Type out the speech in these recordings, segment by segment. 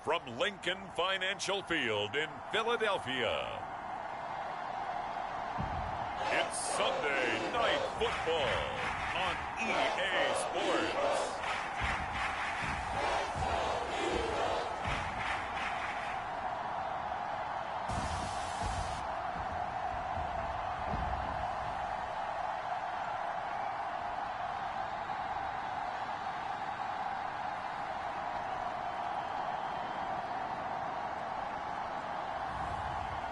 from Lincoln Financial Field in Philadelphia. It's Sunday Night Football on EA Sports.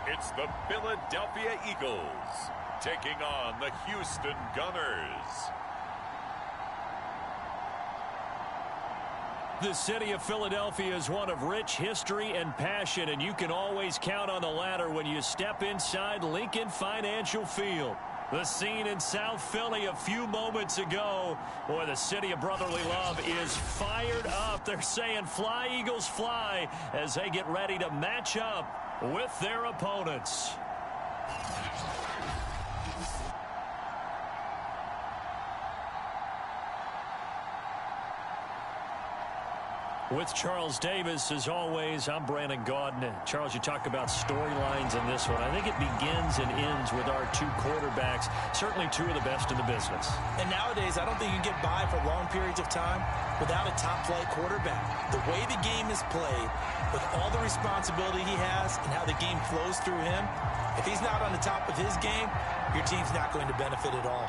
It's the Philadelphia Eagles taking on the Houston Gunners. The city of Philadelphia is one of rich history and passion, and you can always count on the latter when you step inside Lincoln Financial Field. The scene in South Philly a few moments ago. Boy, the city of brotherly love is fired up. They're saying, "Fly, Eagles, fly," as they get ready to match up with their opponents. With Charles Davis, as always, I'm Brandon Gaudin. Charles, you talk about storylines in this one. I think it begins and ends with our two quarterbacks, certainly two of the best in the business. And nowadays, I don't think you can get by for long periods of time without a top-flight quarterback. The way the game is played, with all the responsibility he has and how the game flows through him, if he's not on the top of his game, your team's not going to benefit at all.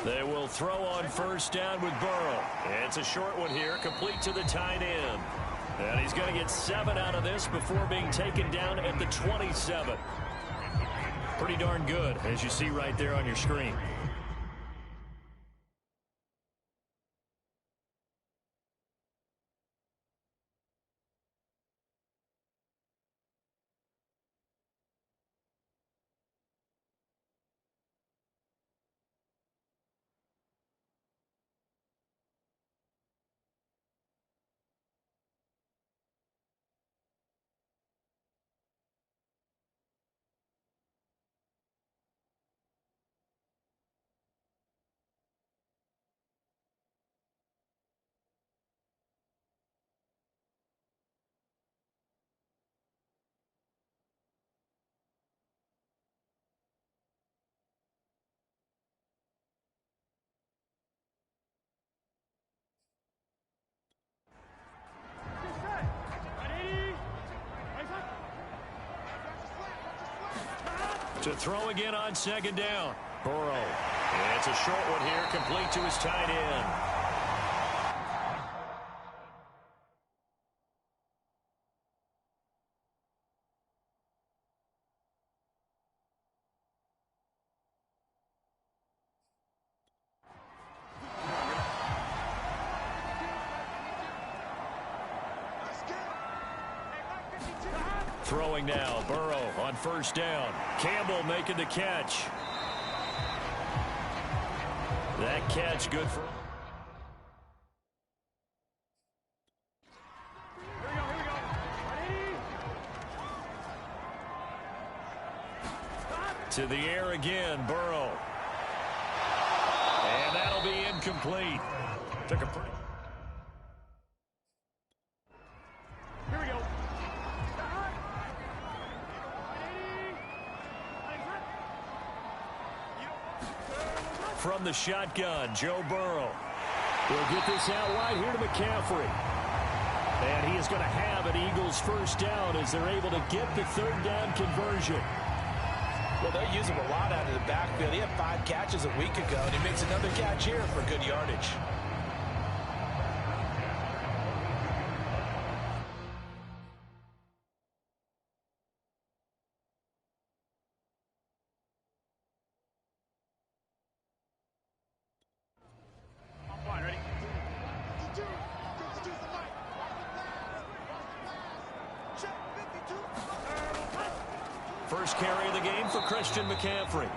They will throw on first down with Burrow. It's a short one here, complete to the tight end. And he's going to get 7 out of this before being taken down at the 27. Pretty darn good, as you see right there on your screen. To throw again on second down. Burrow. It's a short one here, complete to his tight end. Throwing now, Burrow on first down. Campbell making the catch. That catch good for... To the air again, Burrow. And that'll be incomplete. Took a pretty... From the shotgun, Joe Burrow. He'll get this out wide here to McCaffrey. And he is going to have an Eagles first down as they're able to get the third down conversion. Well, they'll use him a lot out of the backfield. He had 5 catches a week ago, and he makes another catch here for good yardage. first carry of the game for Christian McCaffrey.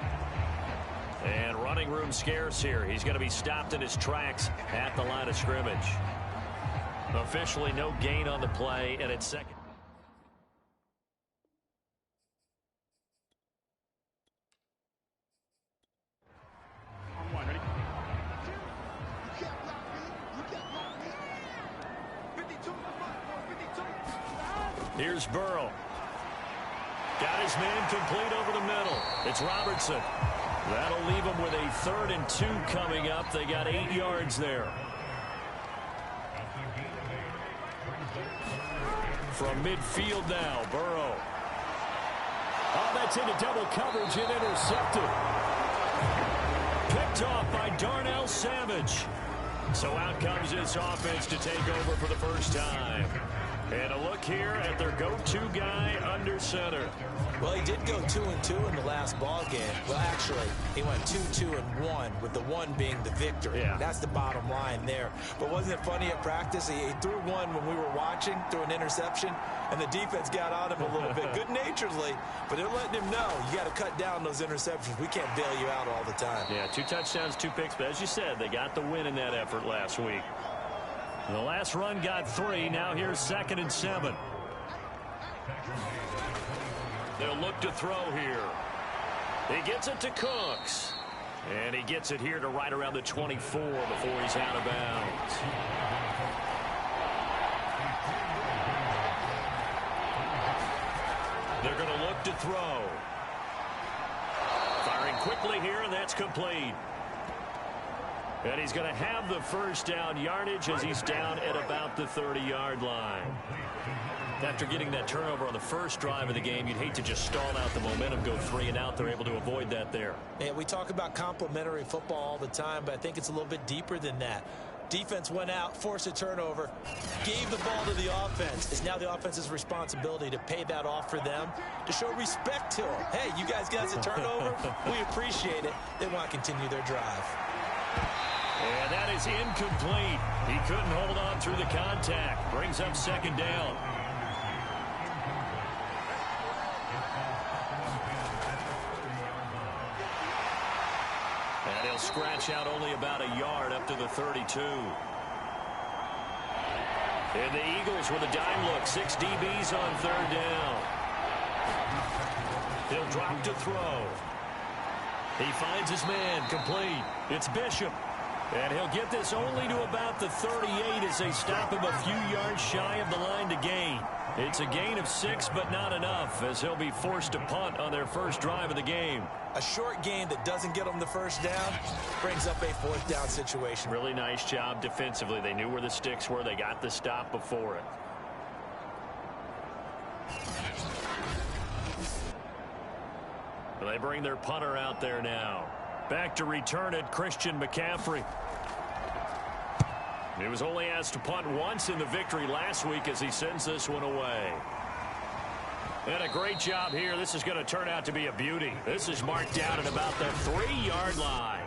And running room scarce here. He's going to be stopped in his tracks at the line of scrimmage. Officially no gain on the play, and it's second. Here's Burrow. Got his man complete over the middle. It's Robertson. That'll leave them with a 3rd and 2 coming up. They got 8 yards there. From midfield now, Burrow. Oh, that's into double coverage and intercepted. Picked off by Darnell Savage. So out comes this offense to take over for the first time. And a look here at their go-to guy under center. Well, he did go 2-2 in the last ball game. Well, actually, he went 2-2-1, with the 1 being the victory. Yeah. That's the bottom line there. But wasn't it funny at practice? He threw one when we were watching, threw an interception, and the defense got on him a little bit, good-naturedly. But they're letting him know, you got to cut down those interceptions. We can't bail you out all the time. Yeah, 2 touchdowns, 2 picks. But as you said, they got the win in that effort last week. The last run got 3. Now here's 2nd and 7. They'll look to throw here. He gets it to Cooks. And he gets it here to right around the 24 before he's out of bounds. They're going to look to throw. Firing quickly here, and that's complete. And he's going to have the first down yardage as he's down at about the 30-yard line. After getting that turnover on the first drive of the game, you'd hate to just stall out the momentum, go 3 and out. They're able to avoid that there. Yeah, we talk about complementary football all the time, but I think it's a little bit deeper than that. Defense went out, forced a turnover, gave the ball to the offense. It's now the offense's responsibility to pay that off for them, to show respect to them. Hey, you guys got a turnover? We appreciate it. They want to continue their drive. And that is incomplete. He couldn't hold on through the contact. Brings up 2nd down. And he'll scratch out only about a yard up to the 32. And the Eagles with a dime look. 6 DBs on 3rd down. He'll drop to throw. He finds his man complete. It's Bishop. And he'll get this only to about the 38 as they stop him a few yards shy of the line to gain. It's a gain of 6, but not enough, as he'll be forced to punt on their first drive of the game. A short gain that doesn't get them the first down brings up a 4th down situation. Really nice job defensively. They knew where the sticks were. They got the stop before it. They bring their punter out there now. Back to return it, Christian McCaffrey. He was only asked to punt once in the victory last week as he sends this one away. And a great job here. This is going to turn out to be a beauty. This is marked down at about the 3-yard line.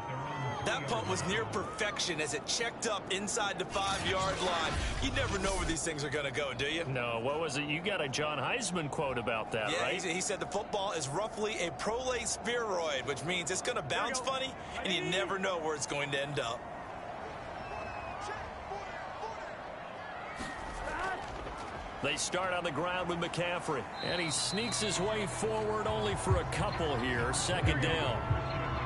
That punt was near perfection as it checked up inside the 5-yard line. You never know where these things are going to go, do you? No, what was it? You got a John Heisman quote about that, yeah, right? He said the football is roughly a prolate spheroid, which means it's going to bounce funny, and you never know where it's going to end up. They start on the ground with McCaffrey, and he sneaks his way forward only for a couple here. 2nd down.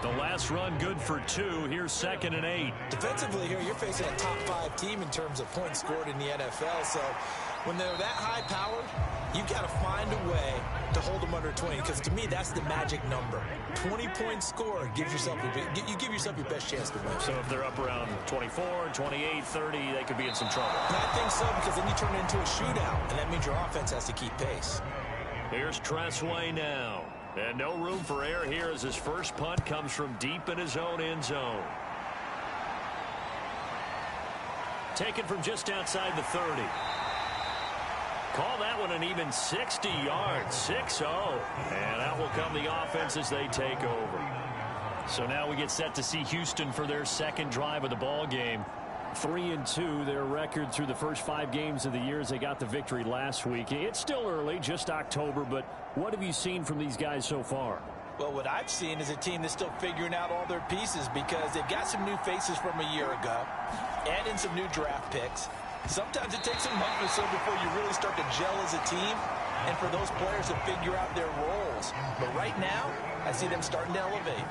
The last run good for 2. Here's 2nd and 8. Defensively here, you're facing a top 5 team in terms of points scored in the NFL. So when they're that high-powered, you've got to find a way to hold them under 20. Because to me, that's the magic number. 20 points scored gives yourself you give yourself your best chance to win. So if they're up around 24, 28, 30, they could be in some trouble. And I think so, because then you turn it into a shootout, and that means your offense has to keep pace. Here's Tressway now. And no room for error here as his first punt comes from deep in his own end zone. Taken from just outside the 30. Call that one an even 60 yards, 6-0. And out will come the offense as they take over. So now we get set to see Houston for their second drive of the ball game. 3-2, their record through the first 5 games of the year as they got the victory last week. It's still early, just October, but what have you seen from these guys so far? Well, what I've seen is a team that's still figuring out all their pieces because they've got some new faces from a year ago, add in some new draft picks. Sometimes it takes a month or so before you really start to gel as a team and for those players to figure out their roles. But right now, I see them starting to elevate.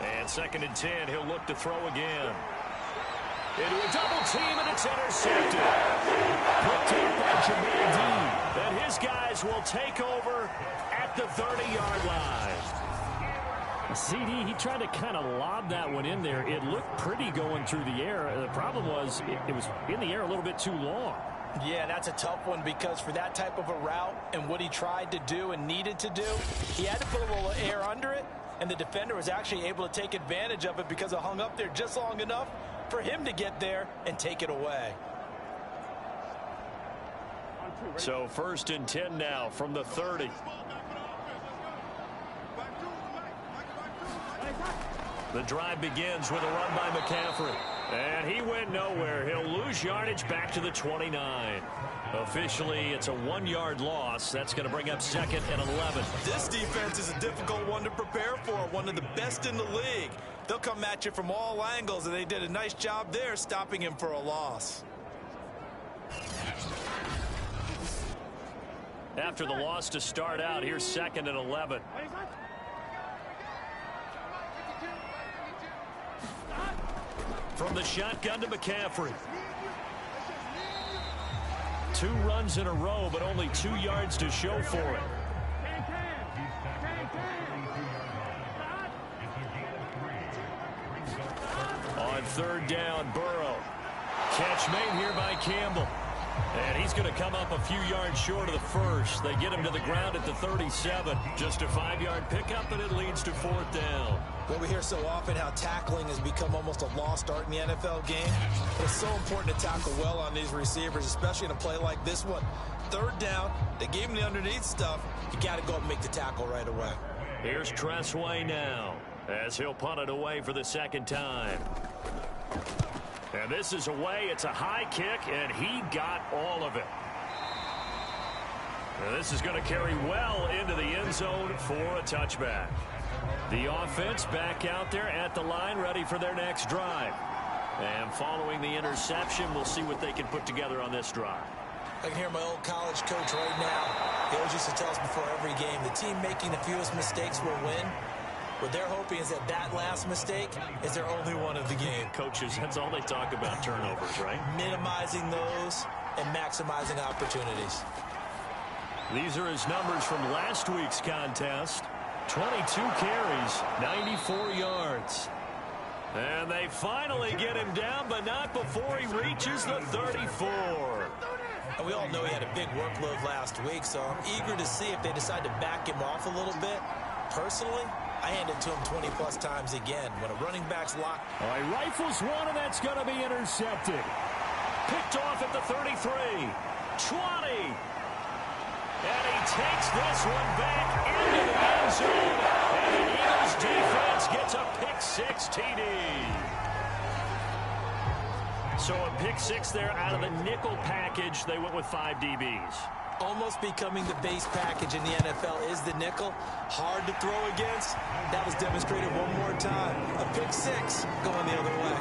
And 2nd and 10, he'll look to throw again. Into a double team, and it's intercepted. Picked up by Jermaine Dean. And his guys will take over at the 30-yard line. CD, he tried to kind of lob that one in there. It looked pretty going through the air. The problem was it was in the air a little bit too long. Yeah, that's a tough one because for that type of a route and what he tried to do and needed to do, he had to put a little air under it, and the defender was actually able to take advantage of it because it hung up there just long enough for him to get there and take it away. So 1st and 10 now from the 30. The drive begins with a run by McCaffrey. And he went nowhere. He'll lose yardage back to the 29. Officially, it's a 1-yard loss. That's going to bring up 2nd and 11. This defense is a difficult one to prepare for, one of the best in the league. They'll come at you from all angles, and they did a nice job there stopping him for a loss. After the loss to start out, here's 2nd and 11. From the shotgun to McCaffrey. 2 runs in a row, but only 2 yards to show for it. On 3rd down, Burrow. Catch made here by Campbell. And he's going to come up a few yards short of the first. They get him to the ground at the 37. Just a 5-yard pickup, and it leads to 4th down. Well, we hear so often how tackling has become almost a lost art in the NFL game. But it's so important to tackle well on these receivers, especially in a play like this one. 3rd down, they gave him the underneath stuff. You got to go and make the tackle right away. Here's Tressway now as he'll punt it away for the 2nd time. And this is away. It's a high kick, and he got all of it. Now this is going to carry well into the end zone for a touchback. The offense back out there at the line, ready for their next drive. And following the interception, we'll see what they can put together on this drive. I can hear my old college coach right now. He always used to tell us before every game, the team making the fewest mistakes will win. What they're hoping is that last mistake is their only one of the game. Coaches, that's all they talk about, turnovers, right? Minimizing those and maximizing opportunities. These are his numbers from last week's contest. 22 carries, 94 yards. And they finally get him down, but not before he reaches the 34. And we all know he had a big workload last week, so I'm eager to see if they decide to back him off a little bit. Personally, I hand it to him 20-plus times again. When a running back's locked. All right, rifles one, and that's going to be intercepted. Picked off at the 33. 20. And he takes this one back into the end zone. And the Eagles defense gets a pick-6 TD. So a pick-6 there out of the nickel package. They went with 5 DBs. Almost becoming the base package in the NFL is the nickel. Hard to throw against. That was demonstrated one more time. A pick-6 going the other way.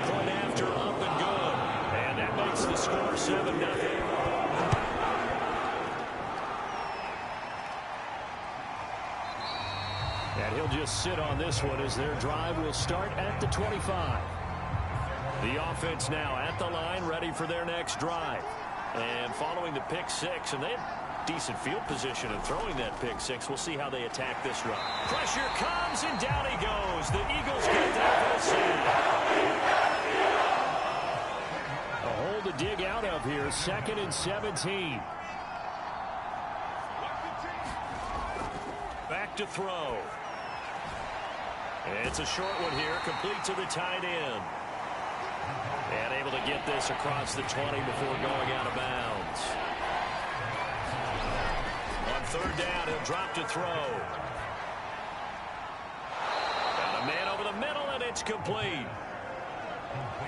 Point after, up and good. And that makes the score 7-0. And he'll just sit on this one as their drive will start at the 25. The offense now at the line, ready for their next drive. And following the pick-6, and they had decent field position in throwing that pick-6. We'll see how they attack this run. Pressure comes, and down he goes. The Eagles get there for the save. A hole to dig out of here, 2nd and 17. Back to throw. It's a short one here, complete to the tight end. And able to get this across the 20 before going out of bounds. On 3rd down, he'll drop to throw. Got a man over the middle, and it's complete.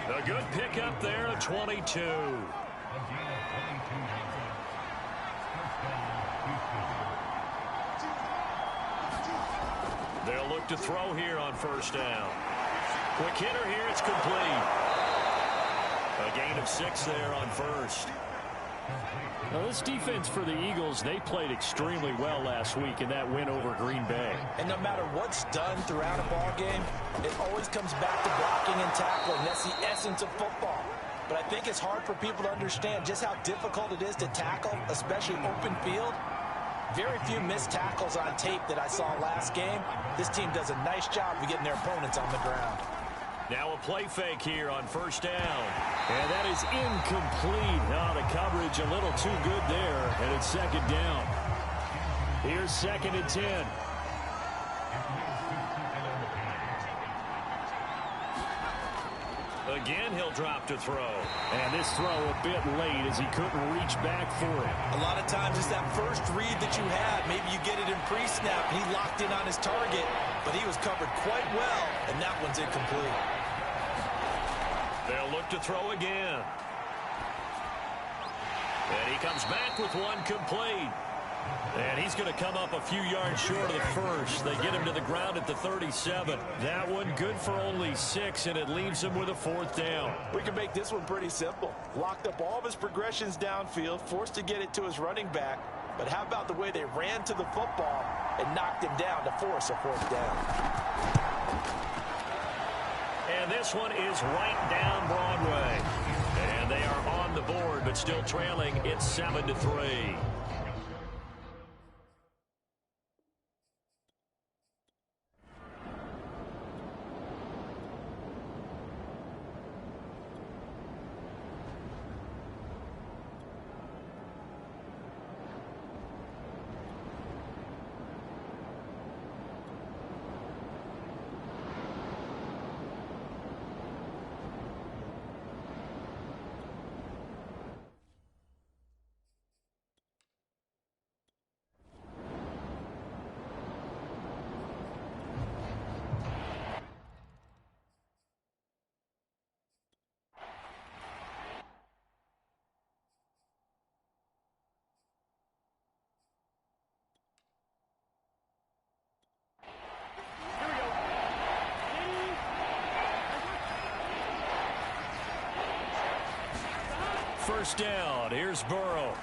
A good pickup there of 22. They'll look to throw here on first down. Quick hitter here, it's complete. A gain of 6 there on first. Now, this defense for the Eagles, they played extremely well last week in that win over Green Bay. And no matter what's done throughout a ball game, it always comes back to blocking and tackling. That's the essence of football. But I think it's hard for people to understand just how difficult it is to tackle, especially open field. Very few missed tackles on tape that I saw last game. This team does a nice job of getting their opponents on the ground. Now a play fake here on first down. And that is incomplete. Oh, the coverage a little too good there, and it's second down. Here's 2nd and 10. Again, he'll drop to throw. And this throw a bit late as he couldn't reach back for it. A lot of times it's that first read that you had. Maybe you get it in pre-snap. He locked in on his target, but he was covered quite well, and that one's incomplete. They'll look to throw again. And he comes back with one complete. And he's going to come up a few yards short of the first. They get him to the ground at the 37. That one good for only 6, and it leaves him with a 4th down. We can make this one pretty simple. Locked up all of his progressions downfield, forced to get it to his running back. But how about the way they ran to the football and knocked him down to force a 4th down? And this one is right down Broadway. And they are on the board, but still trailing. It's 7-3. First down. Here's Burrow.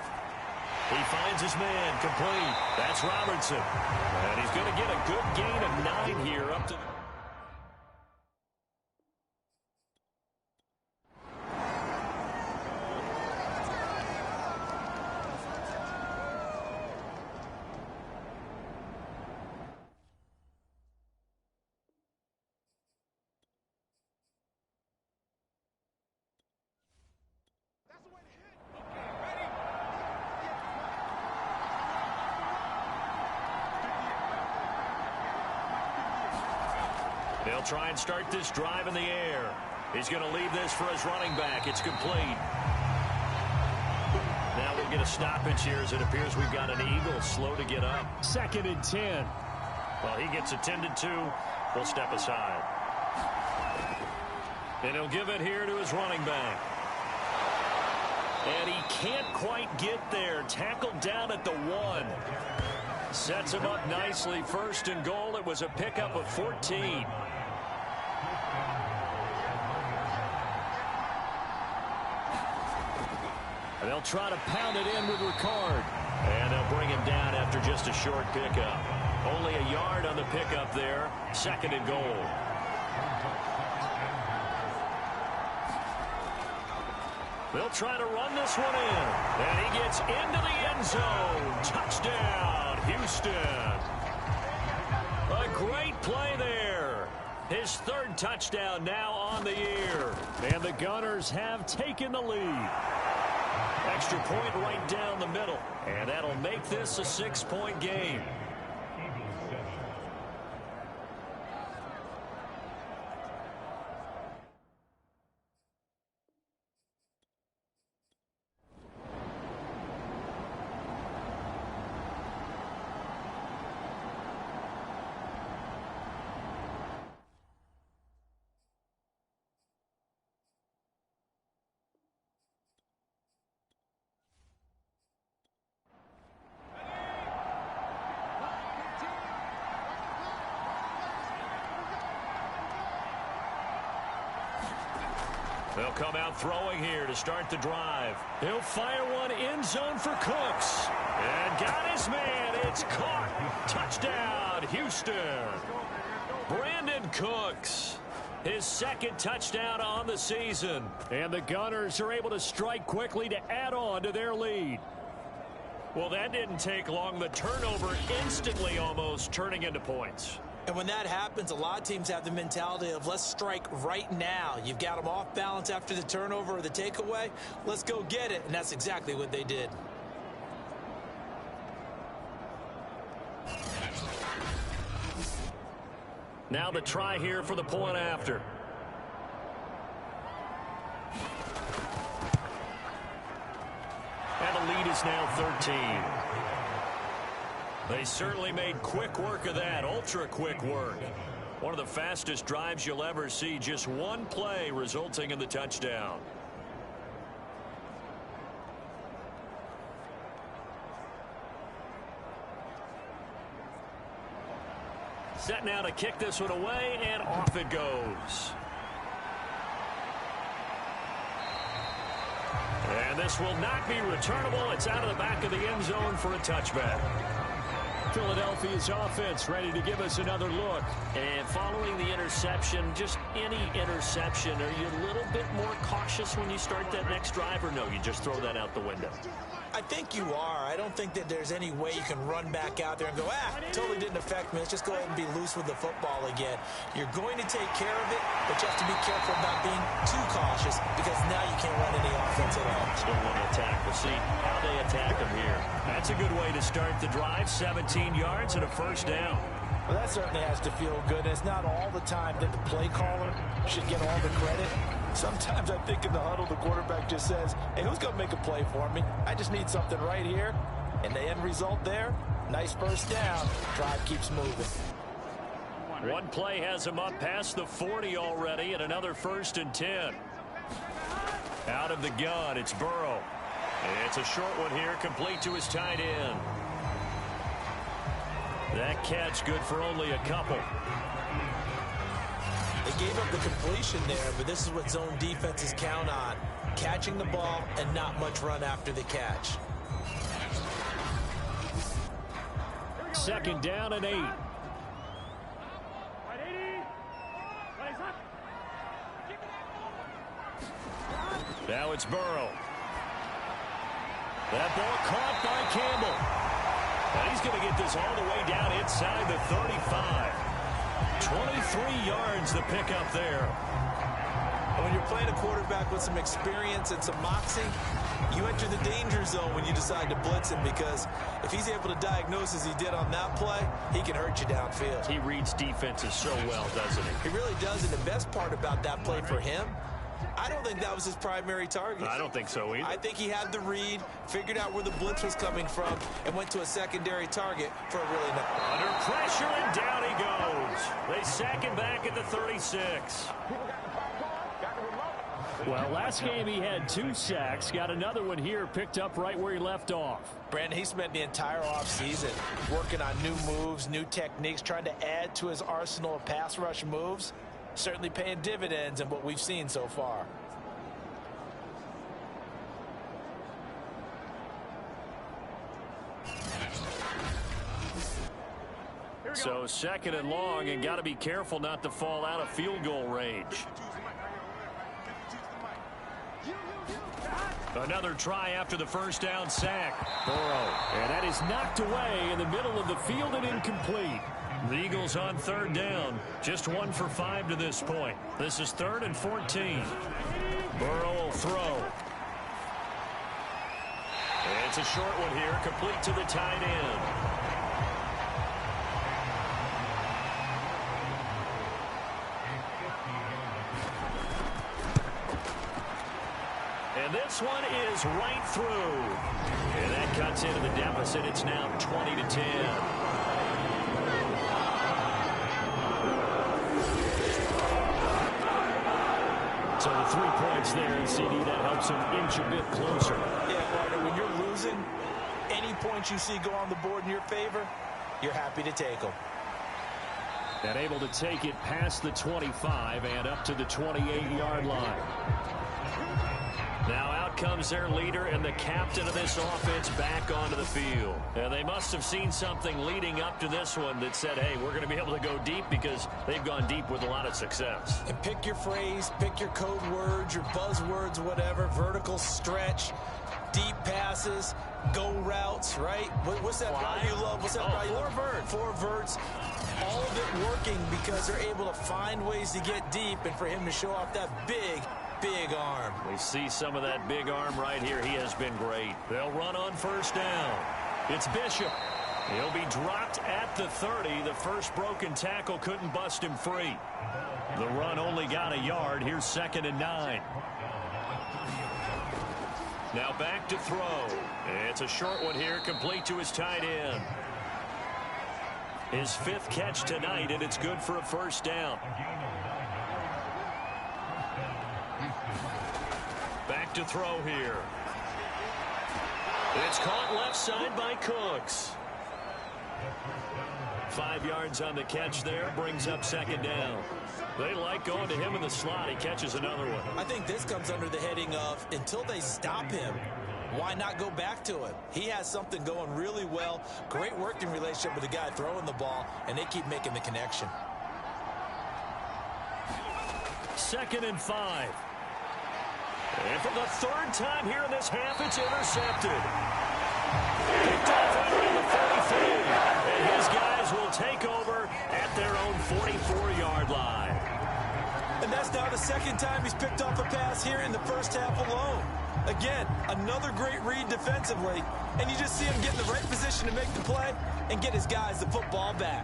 He finds his man complete. That's Robertson. And he's going to get a good gain of 9 here up to... They'll try and start this drive in the air. He's going to leave this for his running back. It's complete. Now we'll get a stoppage here as it appears we've got an Eagle slow to get up. 2nd and 10. Well, he gets attended to. We'll step aside. And he'll give it here to his running back. And he can't quite get there. Tackled down at the 1. Sets him up nicely. 1st and goal. It was a pickup of 14. And they'll try to pound it in with Ricard. And they'll bring him down after just a short pickup. Only a yard on the pickup there. 2nd and goal. They'll try to run this one in. And he gets into the end zone. Touchdown, Houston. A great play there. His 3rd touchdown now on the year. And the Gunners have taken the lead. Extra point right down the middle. And that'll make this a 6-point game. They'll come out throwing here to start the drive. He'll fire one end zone for Cooks. And got his man. It's caught. Touchdown, Houston. Brandon Cooks. His second touchdown on the season. And the Gunners are able to strike quickly to add on to their lead. Well, that didn't take long. The turnover instantly almost turning into points. And when that happens, a lot of teams have the mentality of let's strike right now. You've got them off balance after the turnover or the takeaway. Let's go get it. And that's exactly what they did. Now the try here for the point after. And the lead is now 13. They certainly made quick work of that, ultra quick work. One of the fastest drives you'll ever see, just one play resulting in the touchdown. Set now to kick this one away, and off it goes. And this will not be returnable. It's out of the back of the end zone for a touchback. Philadelphia's offense ready to give us another look. And following the interception, just any interception, are you a little bit more cautious when you start that next drive, or no, you just throw that out the window? I think you are. I don't think that there's any way you can run back out there and go, totally didn't affect me. Let's just go ahead and be loose with the football again. You're going to take care of it, but you have to be careful about being too cautious because now you can't run any offense at all. Still want to attack. We'll see how they attack them here. That's a good way to start the drive. 17 yards and a first down. Well, that certainly has to feel good. It's not all the time that the play caller should get all the credit. Sometimes I think in the huddle, the quarterback just says, hey, who's going to make a play for me? I just need something right here. And the end result there, nice first down. Drive keeps moving. One play has him up past the 40 already, and another 1st and 10. Out of the gun, it's Burrow. It's a short one here, complete to his tight end. That catch good for only a couple. They gave up the completion there, but this is what zone defenses count on. Catching the ball and not much run after the catch. 2nd down and 8. Now it's Burrow. That ball caught by Campbell. And he's going to get this all the way down inside the 35. 23 yards the pickup there. And when you're playing a quarterback with some experience and some moxie, you enter the danger zone when you decide to blitz him, because if he's able to diagnose as he did on that play, he can hurt you downfield. He reads defenses so well, doesn't he? He really does, and the best part about that play for him, I don't think that was his primary target. I don't think so either. I think he had the read, figured out where the blitz was coming from, and went to a secondary target for a really nice. Under pressure, and down he goes. They sack him back at the 36. Well, last game he had 2 sacks. Got another one here, picked up right where he left off. Brandon, he spent the entire offseason working on new moves, new techniques, trying to add to his arsenal of pass rush moves. Certainly paying dividends in what we've seen so far. So 2nd and long, and got to be careful not to fall out of field goal range. Another try after the 1st down sack. Burrow. And that is knocked away in the middle of the field and incomplete. The Eagles on 3rd down. Just 1 for 5 to this point. This is 3rd and 14. Burrow will throw. It's a short one here, complete to the tight end. And this one is right through. And that cuts into the deficit. It's now 20-10. So the 3 points there, and CD, that helps him inch a bit closer. Yeah, Walter, when you're losing, any points you see go on the board in your favor, you're happy to take them. And able to take it past the 25 and up to the 28-yard line. Now out comes their leader and the captain of this offense back onto the field. And they must have seen something leading up to this one that said, hey, we're going to be able to go deep, because they've gone deep with a lot of success. And pick your phrase, pick your code words, your buzzwords, whatever. Vertical stretch, deep passes, go routes, right? What's that route you love? What's that route you love? Four verts. All of it working because they're able to find ways to get deep, and for him to show off that big arm. We see some of that big arm right here. He has been great. They'll run on first down. It's Bishop. He'll be dropped at the 30. The first broken tackle couldn't bust him free. The run only got a yard. Here's 2nd and 9. Now back to throw. It's a short one here, complete to his tight end. His 5th catch tonight, and it's good for a first down. Back to throw here. It's caught left side by Cooks. 5 yards on the catch there, brings up 2nd down. They like going to him in the slot. He catches another one. I think this comes under the heading of, until they stop him, why not go back to him? He has something going really well. Great working relationship with the guy throwing the ball, and they keep making the connection. 2nd and 5. And for the 3rd time here in this half, it's intercepted. Picked off around the 43. And his guys will take over at their own 44-yard line. And that's now the 2nd time he's picked off a pass here in the first half alone. Again, another great read defensively. And you just see him get in the right position to make the play and get his guys the football back.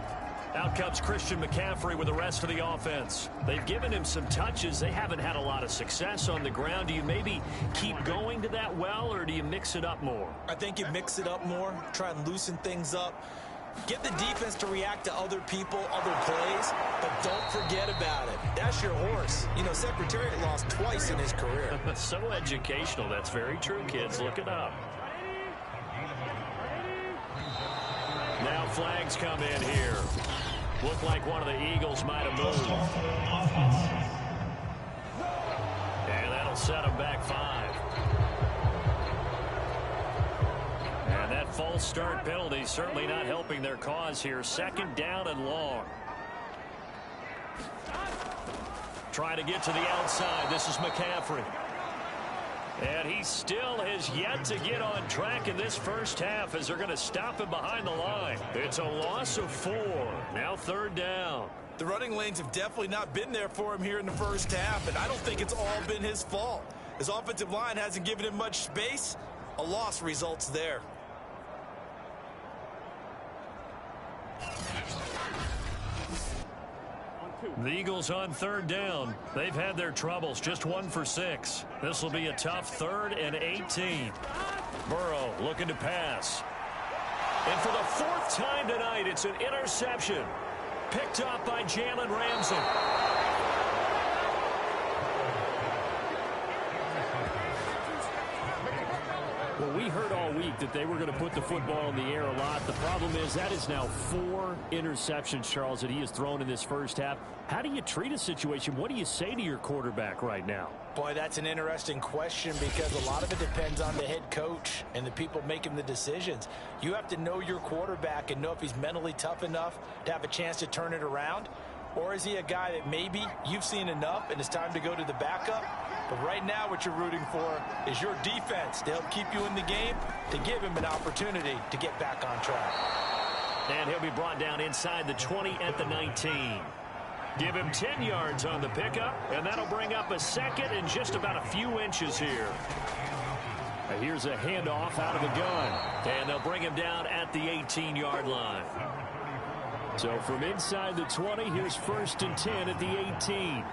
Out comes Christian McCaffrey with the rest of the offense. They've given him some touches. They haven't had a lot of success on the ground. Do you maybe keep going to that well, or do you mix it up more? I think you mix it up more, try and loosen things up. Get the defense to react to other people, other plays, but don't forget about it. That's your horse. You know, Secretariat lost twice in his career. So educational. That's very true, kids. Look it up. Now flags come in here. Looked like one of the Eagles might have moved. And that'll set them back 5. And that false start penalty certainly not helping their cause here. 2nd down and long. Trying to get to the outside. This is McCaffrey. And he still has yet to get on track in this first half, as they're going to stop him behind the line. It's a loss of 4. Now 3rd down. The running lanes have definitely not been there for him here in the first half, and I don't think it's all been his fault. His offensive line hasn't given him much space. A loss results there. The Eagles on 3rd down. They've had their troubles, just 1 for 6. This will be a tough 3rd and 18. Burrow looking to pass. And for the 4th time tonight, it's an interception. Picked up by Jalen Ramsey. Well, we heard all week that they were going to put the football in the air a lot. The problem is that is now 4 interceptions, Charles, that he has thrown in this first half. How do you treat a situation? What do you say to your quarterback right now? Boy, that's an interesting question, because a lot of it depends on the head coach and the people making the decisions. You have to know your quarterback and know if he's mentally tough enough to have a chance to turn it around. Or is he a guy that maybe you've seen enough and it's time to go to the backup? But right now what you're rooting for is your defense to help keep you in the game, to give him an opportunity to get back on track. And he'll be brought down inside the 20 at the 19. Give him 10 yards on the pickup, and that'll bring up a 2nd and just about a few inches here. Here's a handoff out of the gun, and they'll bring him down at the 18-yard line. So from inside the 20, here's 1st and 10 at the 18.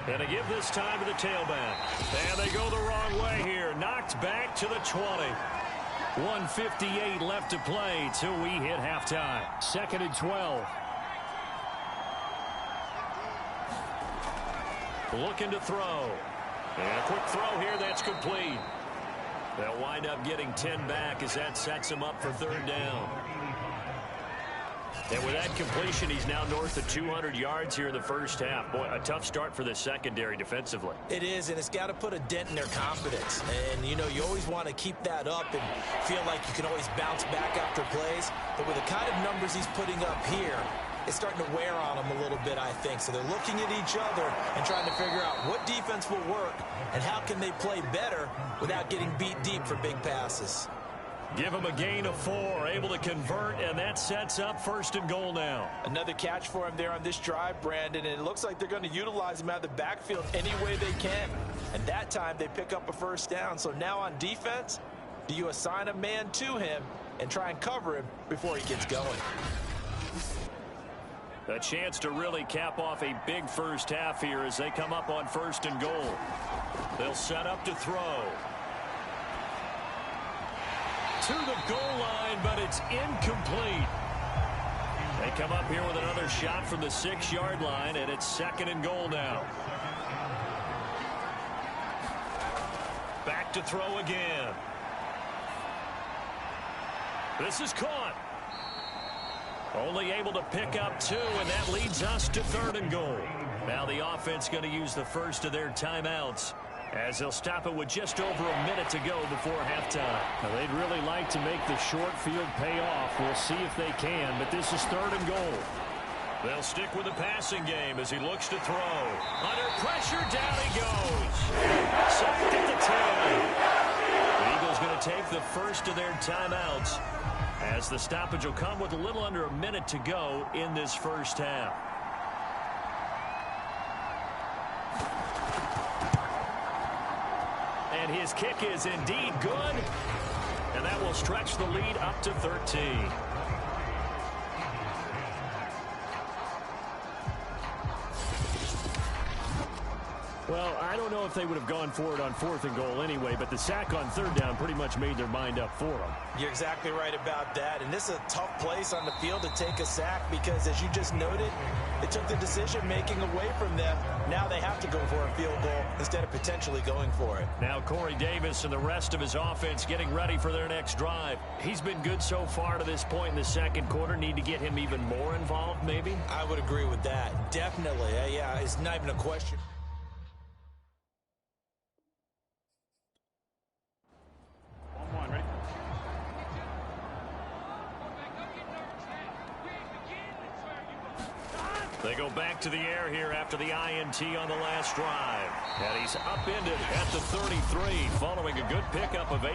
And a give this time to the tailback. And they go the wrong way here. Knocked back to the 20. 1:58 left to play till we hit halftime. 2nd and 12. Looking to throw. And a quick throw here, that's complete. They'll wind up getting 10 back as that sets them up for 3rd down. And with that completion, he's now north of 200 yards here in the first half. Boy, a tough start for the secondary defensively. It is, and it's got to put a dent in their confidence. And, you know, you always want to keep that up and feel like you can always bounce back after plays. But with the kind of numbers he's putting up here, it's starting to wear on them a little bit, I think. So they're looking at each other and trying to figure out what defense will work and how can they play better without getting beat deep for big passes. Give him a gain of 4, able to convert, and that sets up 1st and goal now. Another catch for him there on this drive, Brandon, and it looks like they're going to utilize him out of the backfield any way they can. And that time they pick up a 1st down. So now on defense, do you assign a man to him and try and cover him before he gets going? A chance to really cap off a big first half here as they come up on 1st and goal. They'll set up to throw. To the goal line, but it's incomplete. They come up here with another shot from the 6-yard line, and it's 2nd and goal now. Back to throw again. This is caught. Only able to pick up 2, and that leads us to 3rd and goal. Now the offense going to use the first of their timeouts, as they'll stop it with just over a minute to go before halftime. Now, they'd really like to make the short field pay off. We'll see if they can, but this is 3rd and goal. They'll stick with the passing game as he looks to throw. Under pressure, down he goes. Sacked at the 10. The Eagles going to take the first of their timeouts, as the stoppage will come with a little under a minute to go in this first half. And his kick is indeed good. And that will stretch the lead up to 13. Well, I don't know if they would have gone for it on 4th and goal anyway, but the sack on 3rd down pretty much made their mind up for them. You're exactly right about that. And this is a tough place on the field to take a sack because, as you just noted, it took the decision-making away from them. Now they have to go for a field goal instead of potentially going for it. Now Corey Davis and the rest of his offense getting ready for their next drive. He's been good so far to this point in the second quarter. Need to get him even more involved, maybe? I would agree with that. Definitely. Yeah, it's not even a question. They go back to the air here after the INT on the last drive. And he's upended at the 33 following a good pickup of 8.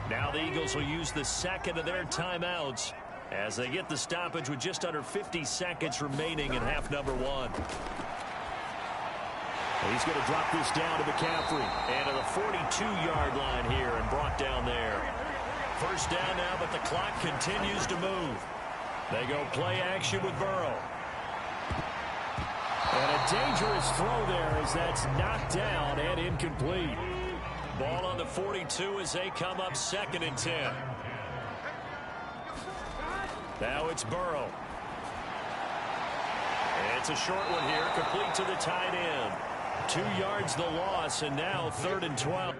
Now the Eagles will use the 2nd of their timeouts as they get the stoppage with just under 50 seconds remaining in half number 1. And he's going to drop this down to McCaffrey. And to the 42-yard line here and brought down there. First down now, but the clock continues to move. They go play action with Burrow. And a dangerous throw there as that's knocked down and incomplete. Ball on the 42 as they come up 2nd and 10. Now it's Burrow. It's a short one here, complete to the tight end. 2 yards the loss, and now 3rd and 12.